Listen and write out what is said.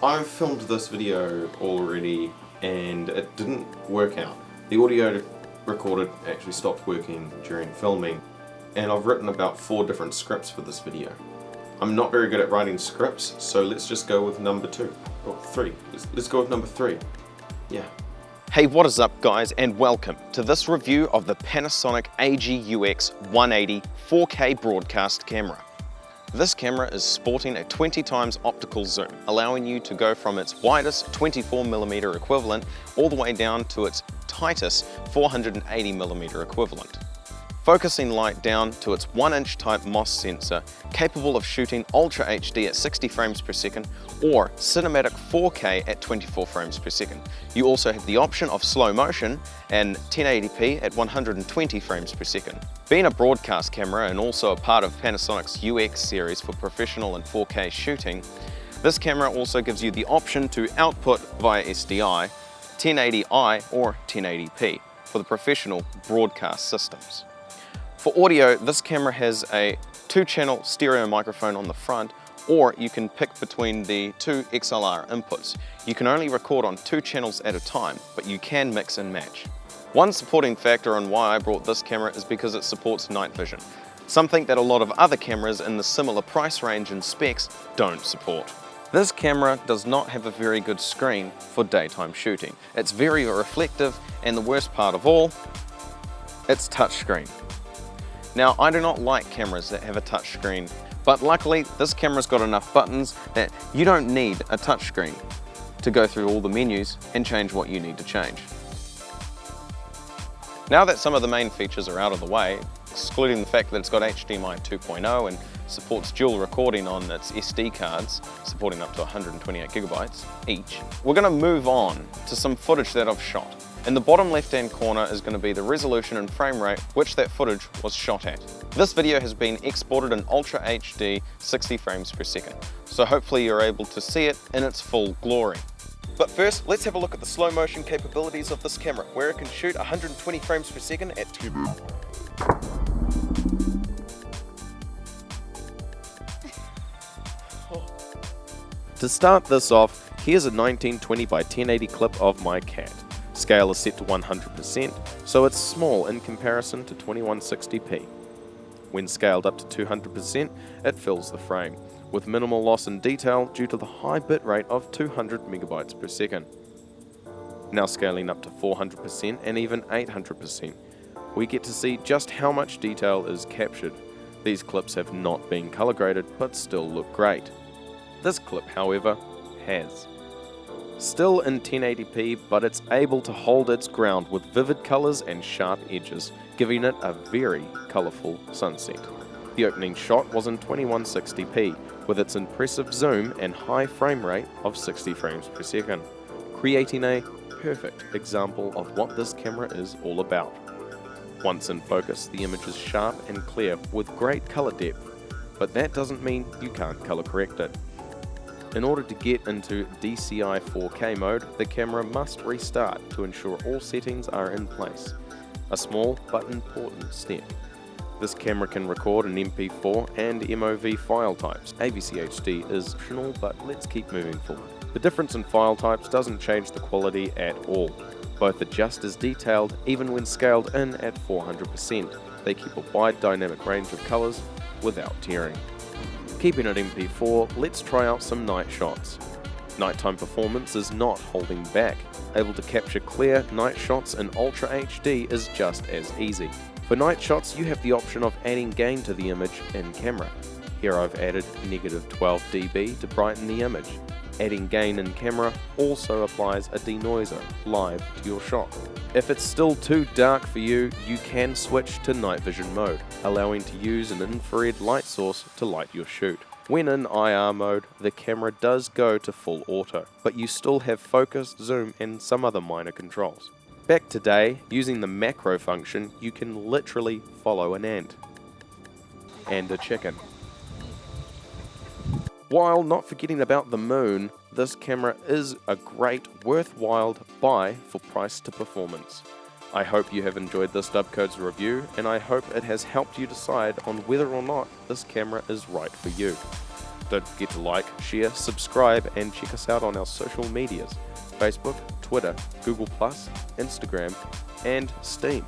I've filmed this video already and it didn't work out. The audio recorded actually stopped working during filming, and I've written about 4 different scripts for this video. I'm not very good at writing scripts, so let's just go with number 2, or 3. Let's go with number 3. Yeah. Hey, what is up guys, and welcome to this review of the Panasonic UX180 4K broadcast camera. This camera is sporting a 20x optical zoom, allowing you to go from its widest 24mm equivalent all the way down to its tightest 480mm equivalent. Focusing light down to its 1-inch type MOS sensor, capable of shooting Ultra HD at 60 frames per second or cinematic 4K at 24 frames per second. You also have the option of slow motion and 1080p at 120 frames per second. Being a broadcast camera and also a part of Panasonic's UX series for professional and 4K shooting, this camera also gives you the option to output via SDI, 1080i or 1080p for the professional broadcast systems. For audio, this camera has a 2-channel stereo microphone on the front, or you can pick between the 2 XLR inputs. You can only record on 2 channels at a time, but you can mix and match. One supporting factor on why I brought this camera is because it supports night vision, something that a lot of other cameras in the similar price range and specs don't support. This camera does not have a very good screen for daytime shooting. It's very reflective, and the worst part of all, it's touchscreen. Now, I do not like cameras that have a touchscreen, but luckily this camera's got enough buttons that you don't need a touchscreen to go through all the menus and change what you need to change. Now that some of the main features are out of the way, excluding the fact that it's got HDMI 2.0 and supports dual recording on its SD cards, supporting up to 128 gigabytes each, we're going to move on to some footage that I've shot. In the bottom left-hand corner is going to be the resolution and frame rate which that footage was shot at. This video has been exported in Ultra HD 60 frames per second, so hopefully you're able to see it in its full glory. But first, let's have a look at the slow motion capabilities of this camera, where it can shoot 120 frames per second at 2. To start this off, here's a 1920 by 1080 clip of my cat. Scale is set to 100%, so it's small in comparison to 2160p. When scaled up to 200%, it fills the frame, with minimal loss in detail due to the high bitrate of 200 megabytes per second. Now scaling up to 400% and even 800%, we get to see just how much detail is captured. These clips have not been color graded, but still look great. This clip, however, has. Still in 1080p, but it's able to hold its ground with vivid colors and sharp edges, giving it a very colorful sunset. The opening shot was in 2160p, with its impressive zoom and high frame rate of 60 frames per second, creating a perfect example of what this camera is all about. Once in focus, the image is sharp and clear with great color depth, but that doesn't mean you can't color correct it. In order to get into DCI 4K mode, the camera must restart to ensure all settings are in place. A small but important step. This camera can record in MP4 and MOV file types. AVC HD is optional, but let's keep moving forward. The difference in file types doesn't change the quality at all. Both are just as detailed, even when scaled in at 400%. They keep a wide dynamic range of colors without tearing. Keeping it MP4, let's try out some night shots. Nighttime performance is not holding back. Able to capture clear night shots in Ultra HD is just as easy. For night shots, you have the option of adding gain to the image in camera. Here I've added -12 dB to brighten the image. Adding gain in camera also applies a denoiser live to your shot. If it's still too dark for you, you can switch to night vision mode, allowing to use an infrared light source to light your shoot. When in IR mode, the camera does go to full auto, but you still have focus, zoom, and some other minor controls. Back to day, using the macro function, you can literally follow an ant and a chicken. While not forgetting about the moon, this camera is a great, worthwhile buy for price to performance. I hope you have enjoyed this Dubcodes review, and I hope it has helped you decide on whether or not this camera is right for you. Don't forget to like, share, subscribe, and check us out on our social medias: Facebook, Twitter, Google+, Instagram, and Steam.